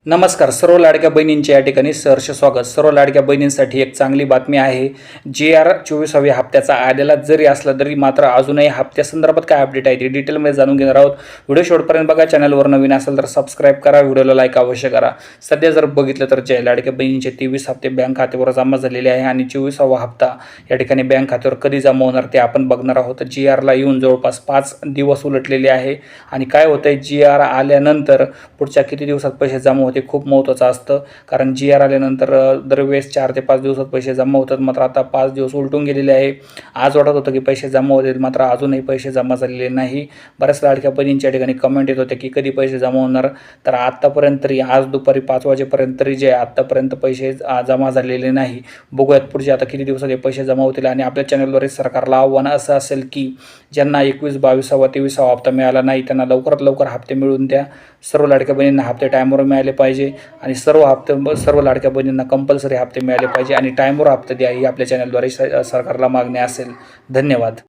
नमस्कार. सर्व लाडक्या बहिणींचे या ठिकाणी सहर्ष स्वागत. सर्व लाडक्या बहिणींसाठी एक चांगली बातमी आहे. GR 24व्या हप्त्याचा आलेला जरी असला तरी मात्र अजूनही हप्त्यासंदर्भात काय अपडेट आहे ते डिटेलमध्ये जाणून घेणार आहोत. व्हिडिओ शेवटपर्यंत बघा. चॅनलवर नवीन असेल तर सबस्क्राईब करा, व्हिडिओला लाईक अवश्य करा. सध्या जर बघितलं तर जे लाडक्या बहिणींचे 23 हप्ते बँक खात्यावर जमा झालेले आहे आणि 24वा हप्ता या ठिकाणी बँक खात्यावर कधी जमा होणार ते आपण बघणार आहोत. GRला येऊन जवळपास 5 दिवस उलटलेले आहे आणि काय होतंय, GR आल्यानंतर पुढच्या किती दिवसात पैसे जमा होते खूप महत्त्वाचं असतं. कारण GR आल्यानंतर दरवेळेस 4 ते 5 दिवसात पैसे जमा होतात, मात्र आता 5 दिवस उलटून गेलेले आहे. आज वाटत होतं की पैसे जमा होतील, मात्र अजूनही पैसे जमा झालेले नाही. बऱ्याच लाडक्या बहिणींच्या ठिकाणी कमेंट येत होते की कधी पैसे जमा होणार. तर आत्तापर्यंत तरी आज दुपारी 5 वाजेपर्यंत तरी जे आत्तापर्यंत पैसे जमा झालेले नाही. बघूयात पुढचे आता किती दिवसात हे पैसे जमा होतील. आणि आपल्या चॅनलद्वारे सरकारला आव्हान असं असेल की ज्यांना 21, 22वा, 23वा हप्ता मिळाला नाही त्यांना लवकरात लवकर हप्ते मिळवून द्या. सर्व लाडक्या बहिणींना हप्ते टायमवर मिळाले पाहिजे आणि सर्व लाडक्या बहिणींना कंपल्सरी हप्ते मिळाले पाहिजे आणि टायमवर हप्ते द्या ही आपल्या चॅनलद्वारे सरकारला मागणी असेल. धन्यवाद.